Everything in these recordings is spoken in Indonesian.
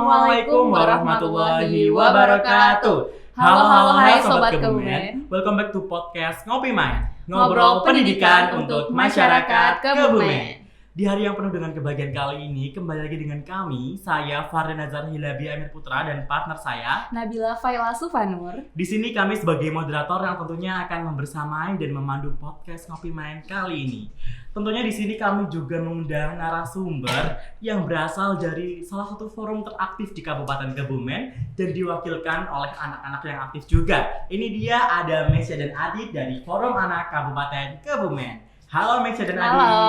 Assalamualaikum warahmatullahi wabarakatuh. Halo hai Sobat Kebumen. Welcome back to podcast Ngopi Main. Ngobrol pendidikan untuk masyarakat Kebumen. Di hari yang penuh dengan kebahagiaan kali ini, kembali lagi dengan kami, saya Fardan Nazar Hilabi Amir Putra dan partner saya Nabila Faila Sufanur. Di sini kami sebagai moderator yang tentunya akan membersamai dan memandu podcast Ngopi Main kali ini. Tentunya di sini kami juga mengundang narasumber yang berasal dari salah satu forum teraktif di Kabupaten Kebumen dan diwakilkan oleh anak-anak yang aktif juga. Ini dia ada Mesya dan Adit dari Forum Anak Kabupaten Kebumen. Halo Mesya dan Adit. Halo.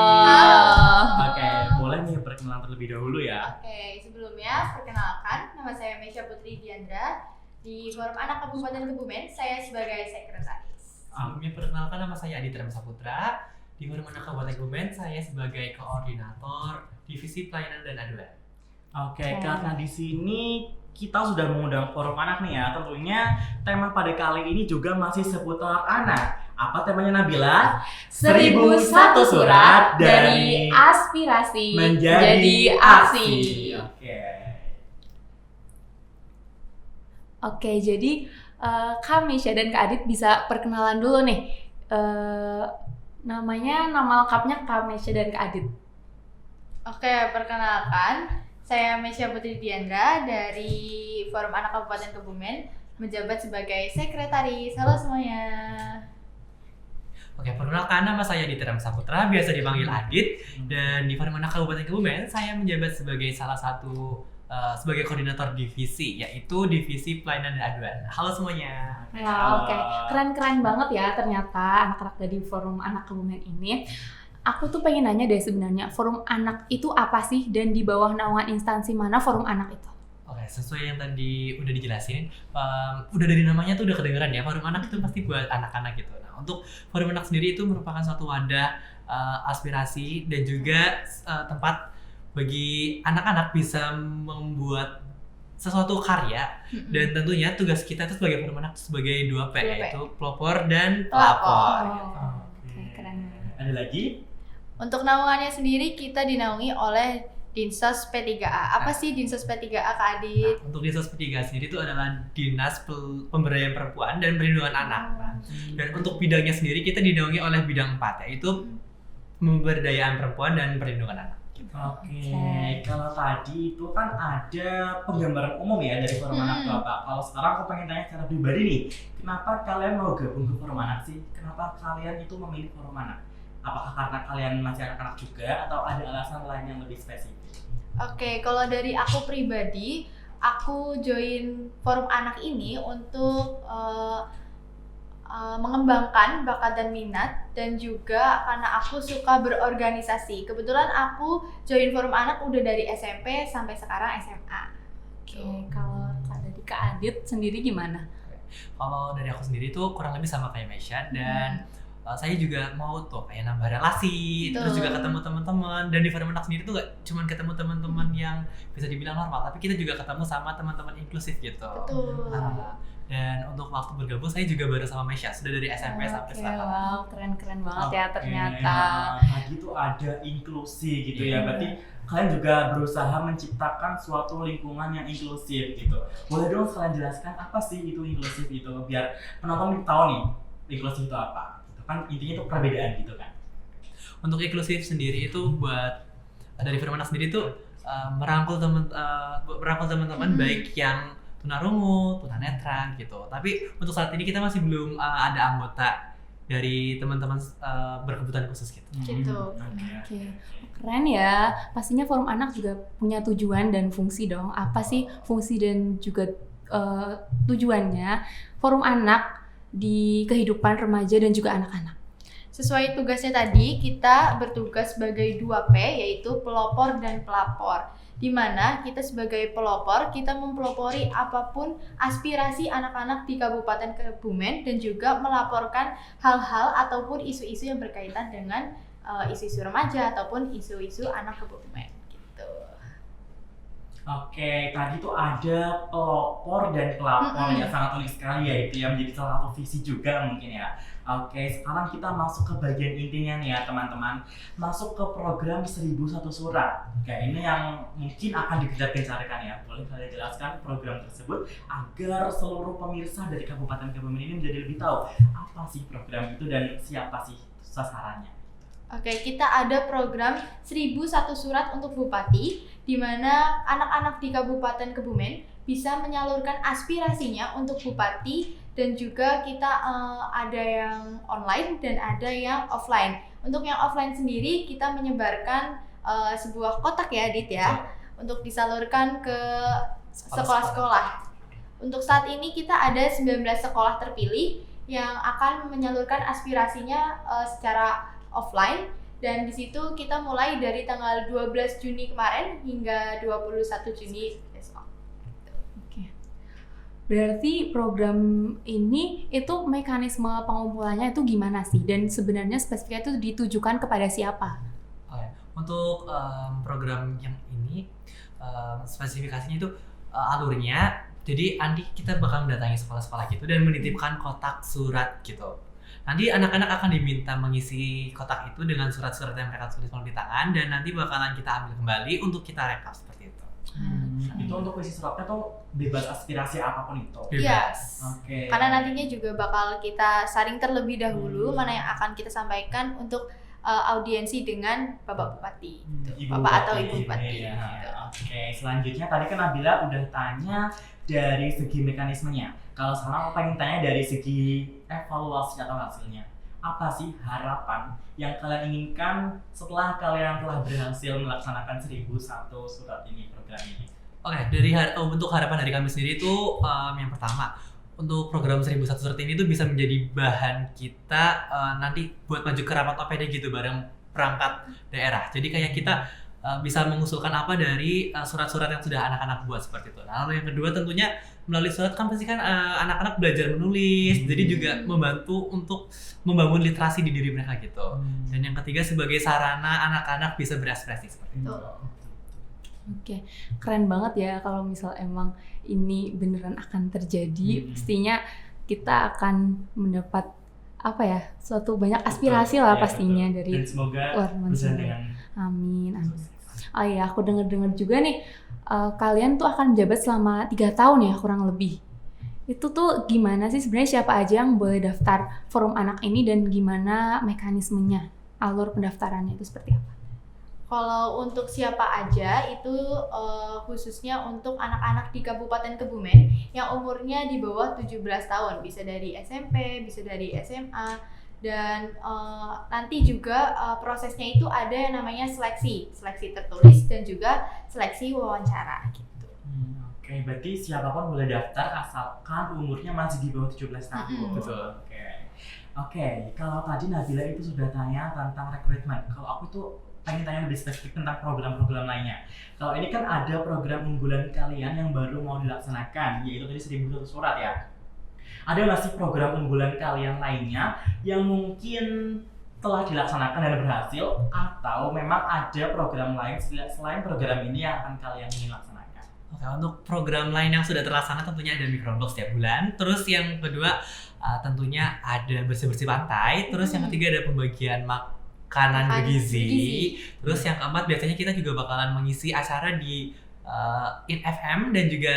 Oke, boleh nih perkenalan terlebih dahulu ya. Oke, sebelumnya perkenalkan, nama saya Mesya Putri Diandra di Forum Anak Kabupaten Kebumen. Saya sebagai sekretaris. Sebelumnya perkenalkan, nama saya Adit Ramsa Putra di Forum Anak Kabupaten Kebumen. Saya sebagai koordinator divisi pelayanan dan aduan. Oke, karena di sini kita sudah mengundang forum anak nih ya. Tentunya tema pada kali ini juga masih seputar anak. Apa temanya Nabila? 1001 surat dari aspirasi menjadi aksi. Oke, jadi Kak Mesya dan Kak Adit bisa perkenalan dulu nih. Nama lengkapnya Kak Mesya dan Kak Adit. Oke, perkenalkan, saya Mesya Putri Diandra dari Forum Anak Kabupaten Kebumen, menjabat sebagai sekretaris. Halo semuanya. Oke, perkenalkan, nama saya Adit Ramsa Putra, biasa dipanggil Adit, dan di Forum Anak Kabupaten Kebumen saya menjabat sebagai salah satu sebagai koordinator divisi, yaitu divisi pelayanan dan aduan. Halo semuanya. Ya, oke. Keren-keren banget ya ternyata anak-anak dari Forum Anak Kebumen ini. Aku tuh pengen nanya deh sebenarnya, Forum Anak itu apa sih dan di bawah naungan instansi mana Forum Anak itu? Oke, sesuai yang tadi udah dijelasin, udah dari namanya tuh udah kedengeran ya, Forum Anak itu pasti buat anak-anak gitu. Nah, untuk Forum Anak sendiri itu merupakan suatu wadah aspirasi dan juga tempat bagi anak-anak bisa membuat sesuatu karya. Dan tentunya tugas kita itu sebagai Forum Anak sebagai 2P, yaitu pelopor dan pelapor. Oke, keren. Ada lagi? Untuk naungannya sendiri kita dinaungi oleh Dinsos P3A. Apa sih Dinsos P3A, Kak Adit? Nah, untuk Dinsos P3A sendiri itu adalah Dinas Pemberdayaan Perempuan dan Perlindungan Anak. Dan untuk bidangnya sendiri kita dinaungi oleh bidang 4, yaitu pemberdayaan perempuan dan perlindungan anak. Oke, kalau tadi itu kan ada penggambaran umum ya dari Forum Anak Bapak. Kalau sekarang aku pengen tanya secara pribadi nih, kenapa kalian mau gabung ke Forum Anak sih? Kenapa kalian itu memilih Forum Anak? Apakah karena kalian masih anak-anak juga atau ada alasan lain yang lebih spesifik? Oke, kalau dari aku pribadi, aku join Forum Anak ini untuk mengembangkan bakat dan minat, dan juga karena aku suka berorganisasi. Kebetulan aku join Forum Anak udah dari SMP sampai sekarang SMA. Oke, kalau dari Kak Adit sendiri gimana? Kalau dari aku sendiri tuh kurang lebih sama kayak Mesya, dan saya juga mau tuh kayak nambah relasi, terus juga ketemu teman-teman. Dan di Forum Anak sendiri tuh gak cuma ketemu teman-teman yang bisa dibilang normal, tapi kita juga ketemu sama teman-teman inklusif gitu. Betul. Dan untuk waktu bergabung saya juga baru sama Mesya, sudah dari SMP sampai sekarang. Wow, keren-keren banget ya ternyata. Tadi tuh ada inklusi gitu ya, berarti kalian juga berusaha menciptakan suatu lingkungan yang inklusif gitu. Boleh dong kalian jelaskan apa sih itu inklusif itu, biar penonton tahu nih inklusif itu apa? Gitu kan intinya itu perbedaan gitu kan. Untuk inklusif sendiri itu buat dari Forum Anak sendiri tuh merangkul teman-teman baik yang tunarungu, tunanetra gitu. Tapi untuk saat ini kita masih belum ada anggota dari teman-teman berkebutuhan khusus gitu. Oke. Keren ya. Pastinya Forum Anak juga punya tujuan dan fungsi dong. Apa sih fungsi dan juga tujuannya Forum Anak di kehidupan remaja dan juga anak-anak? Sesuai tugasnya tadi, kita bertugas sebagai 2P, yaitu pelopor dan pelapor. Di mana kita sebagai pelopor, kita mempelopori apapun aspirasi anak-anak di Kabupaten Kebumen dan juga melaporkan hal-hal ataupun isu-isu yang berkaitan dengan isu-isu remaja ataupun isu-isu anak Kebumen gitu. Oke, tadi tuh ada pelopor dan pelapor ya, sangat unik sekali ya, itu yang menjadi salah satu visi juga mungkin ya. Oke, sekarang kita masuk ke bagian intinya nih ya teman-teman. Masuk ke program 1001 surat. Oke, ini yang mungkin akan digencar-gencarkan ya. Boleh kalian jelaskan program tersebut agar seluruh pemirsa dari Kabupaten Kebumen ini menjadi lebih tahu apa sih program itu dan siapa sih sasarannya. Oke, kita ada program 1001 surat untuk bupati, di mana anak-anak di Kabupaten Kebumen bisa menyalurkan aspirasinya untuk bupati, dan juga kita ada yang online dan ada yang offline. Untuk yang offline sendiri kita menyebarkan sebuah kotak ya Dit ya, untuk disalurkan ke sekolah-sekolah. Untuk saat ini kita ada 19 sekolah terpilih yang akan menyalurkan aspirasinya secara offline, dan di situ kita mulai dari tanggal 12 Juni kemarin hingga 21 Juni besok. Oke. Berarti program ini itu mekanisme pengumpulannya itu gimana sih? Dan sebenarnya spesifiknya itu ditujukan kepada siapa? Oke. Untuk program yang ini spesifikasinya itu alurnya, jadi nanti kita bakal mendatangi sekolah-sekolah gitu dan menitipkan kotak surat gitu. Nanti anak-anak akan diminta mengisi kotak itu dengan surat-surat yang mereka tulis melalui tangan, dan nanti bakalan kita ambil kembali untuk kita rekap seperti itu. Itu untuk isi suratnya tuh bebas aspirasi apapun itu. Yes. Oke. Karena nantinya juga bakal kita saring terlebih dahulu mana yang akan kita sampaikan untuk audiensi dengan Bapak Bupati, Bapak atau Ibu Bupati. Ya. Oke, selanjutnya tadi kan Nabila udah tanya dari segi mekanismenya. Kalau sekarang aku pengen tanya dari segi evaluasi atau hasilnya. Apa sih harapan yang kalian inginkan setelah kalian telah berhasil melaksanakan 1001 surat ini, program ini? Oke, dari untuk harapan dari kami sendiri itu yang pertama, untuk program 1001 surat ini tuh bisa menjadi bahan kita nanti buat maju ke rapat OPD gitu bareng perangkat daerah. Jadi kayak kita bisa mengusulkan apa dari surat-surat yang sudah anak-anak buat seperti itu. Nah, lalu yang kedua tentunya melalui surat kan pasti kan anak-anak belajar menulis, jadi juga membantu untuk membangun literasi di diri mereka gitu. Dan yang ketiga sebagai sarana anak-anak bisa berekspresi seperti itu. Oke, keren banget ya kalau misal emang ini beneran akan terjadi. Pastinya kita akan mendapat apa ya, suatu banyak aspirasi lah pastinya dari dan semoga luar dengan amin. Oh iya, aku dengar juga nih kalian tuh akan menjabat selama 3 tahun ya kurang lebih. Itu tuh gimana sih sebenarnya, siapa aja yang boleh daftar forum anak ini dan gimana mekanismenya, alur pendaftarannya itu seperti apa? Kalau untuk siapa aja itu khususnya untuk anak-anak di Kabupaten Kebumen yang umurnya di bawah 17 tahun, bisa dari SMP, bisa dari SMA, dan nanti juga prosesnya itu ada yang namanya seleksi tertulis dan juga seleksi wawancara gitu. Oke, berarti siapapun boleh daftar asalkan umurnya masih di bawah 17 tahun. Betul. Oke, kalau tadi Nabila itu sudah tanya tentang rekrutmen. Kalau aku tuh pengen tanya lebih spesifik tentang program-program lainnya. Kalau ini kan ada program unggulan kalian yang baru mau dilaksanakan, yaitu tadi 1001 surat ya. Ada nggak sih program unggulan kalian lainnya yang mungkin telah dilaksanakan dan berhasil, atau memang ada program lain selain program ini yang akan kalian ingin laksanakan? Oke, untuk program lain yang sudah terlaksana tentunya ada microblog setiap bulan. Terus yang kedua tentunya ada bersih-bersih pantai. Terus yang ketiga ada pembagian makanan bergizi. Terus yang keempat biasanya kita juga bakalan mengisi acara di IN FM dan juga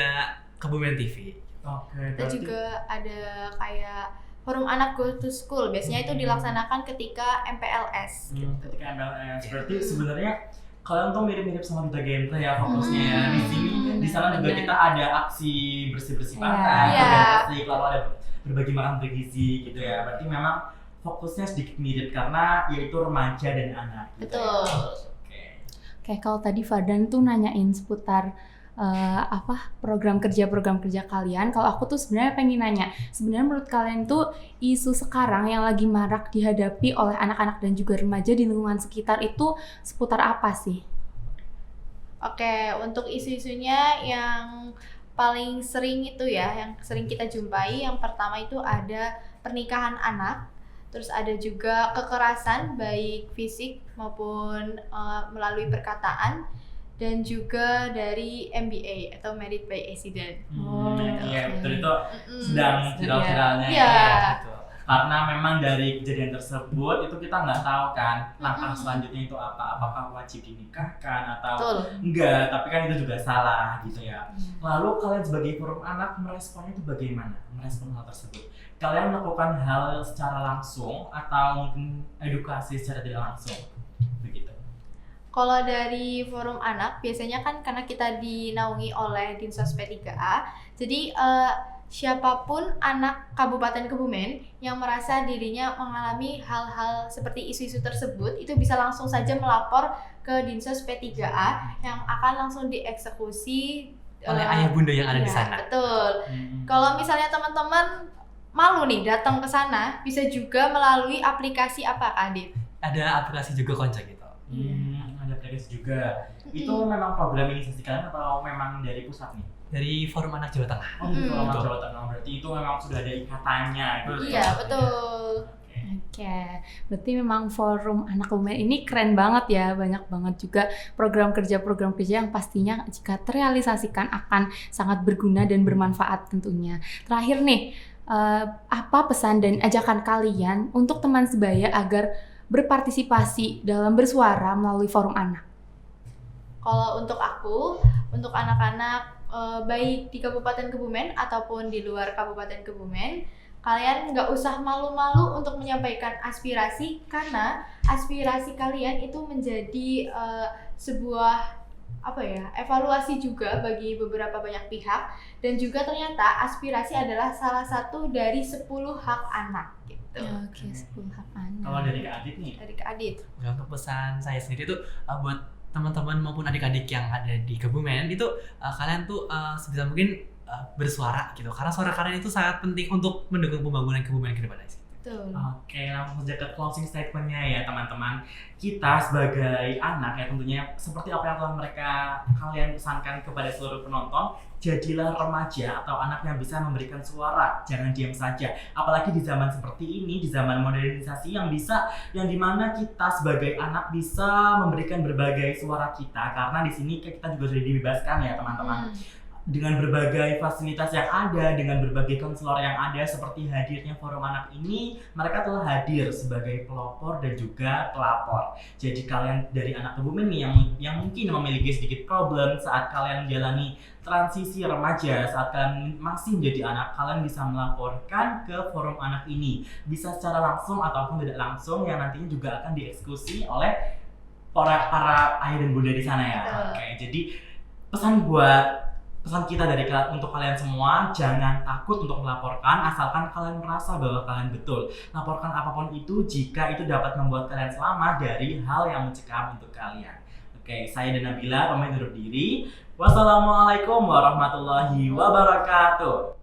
Kebumen TV. Oke, Kita juga ada kayak forum anak go to school, biasanya itu dilaksanakan ketika MPLS gitu. Ketika MPLS, berarti sebenarnya kalian tuh mirip-mirip sama Duta Genre ya fokusnya ya. Di sini, di sana juga kita ada aksi bersih-bersih pantai, asik, lalu ada berbagi makan bergizi gitu ya. Berarti memang fokusnya sedikit mirip karena yaitu remaja dan anak. Gitu. Betul. Ya. Kayak kalau tadi Fardan tuh nanyain seputar program kerja kalian. Kalau aku tuh sebenarnya pengen nanya, sebenarnya menurut kalian tuh isu sekarang yang lagi marak dihadapi oleh anak-anak dan juga remaja di lingkungan sekitar itu seputar apa sih? Oke, untuk isu-isunya yang paling sering itu ya, yang sering kita jumpai, yang pertama itu ada pernikahan anak, terus ada juga kekerasan baik fisik maupun melalui perkataan, dan juga dari MBA atau Married by Accident. Iya, betul, itu sedang viral-viralnya Iya. ya. Karena memang dari kejadian tersebut itu kita nggak tahu kan langkah selanjutnya itu apa, apakah wajib dinikahkan atau Betul. enggak, tapi kan itu juga salah gitu ya. Lalu kalian sebagai forum anak meresponnya itu bagaimana? Merespon hal tersebut. Kalian melakukan hal secara langsung atau mungkin edukasi secara tidak langsung? Begitu. Kalau dari forum anak, biasanya kan karena kita dinaungi oleh Dinsos P3A, jadi siapapun anak Kabupaten Kebumen yang merasa dirinya mengalami hal-hal seperti isu-isu tersebut, itu bisa langsung saja melapor ke Dinsos P3A yang akan langsung dieksekusi Oleh ayah bunda yang ada di iya, sana. Betul. Kalau misalnya teman-teman malu nih datang ke sana, bisa juga melalui aplikasi apa, Kak Adit? Ada aplikasi juga Konco gitu. Ada aplikasi juga. Itu memang program inisiasi kalian atau memang dari pusat nih? Dari Forum Anak Jawa Tengah. Oh, itu memang Betul. Jawa Tengah. Berarti itu memang sudah ada ikatannya gitu. Iya, betul. Oke, berarti memang forum anak Kebumen ini keren banget ya, banyak banget juga program kerja yang pastinya jika terrealisasikan akan sangat berguna dan bermanfaat tentunya. Terakhir nih, apa pesan dan ajakan kalian untuk teman sebaya agar berpartisipasi dalam bersuara melalui forum anak? Kalau untuk aku, untuk anak-anak baik di Kabupaten Kebumen ataupun di luar Kabupaten Kebumen, kalian nggak usah malu-malu untuk menyampaikan aspirasi, karena aspirasi kalian itu menjadi sebuah evaluasi juga bagi beberapa banyak pihak, dan juga ternyata aspirasi adalah salah satu dari 10 hak anak gitu. Oke, 10 hak anak. Kalau dari Kak Adit nih? Dari Kak Adit. Ya, untuk pesan saya sendiri tuh buat teman-teman maupun adik-adik yang ada di Kebumen itu kalian tuh sebisa mungkin bersuara gitu, karena suara kalian itu sangat penting untuk mendukung pembangunan Kebumen ke depan. Betul. Oke, langsung saja ke closing statement-nya ya teman-teman. Kita sebagai anak ya tentunya seperti apa yang telah kalian pesankan kepada seluruh penonton, jadilah remaja atau anak yang bisa memberikan suara, jangan diam saja. Apalagi di zaman seperti ini, di zaman modernisasi yang dimana kita sebagai anak bisa memberikan berbagai suara kita, karena di sini kita juga sudah dibebaskan ya teman-teman. Dengan berbagai fasilitas yang ada, dengan berbagai konselor yang ada, seperti hadirnya forum anak ini, mereka telah hadir sebagai pelopor dan juga pelapor. Jadi kalian dari anak Kebumen nih yang mungkin memiliki sedikit problem saat kalian menjalani transisi remaja, saat kalian masih menjadi anak, kalian bisa melaporkan ke forum anak ini, bisa secara langsung ataupun tidak langsung, yang nantinya juga akan dieksekusi oleh para ayah dan bunda di sana ya. Oke, jadi pesan kita untuk kalian semua, jangan takut untuk melaporkan asalkan kalian merasa bahwa kalian betul. Laporkan apapun itu jika itu dapat membuat kalian selamat dari hal yang mencekam untuk kalian. Oke, saya dan Nabila pamit undur diri. Wassalamualaikum warahmatullahi wabarakatuh.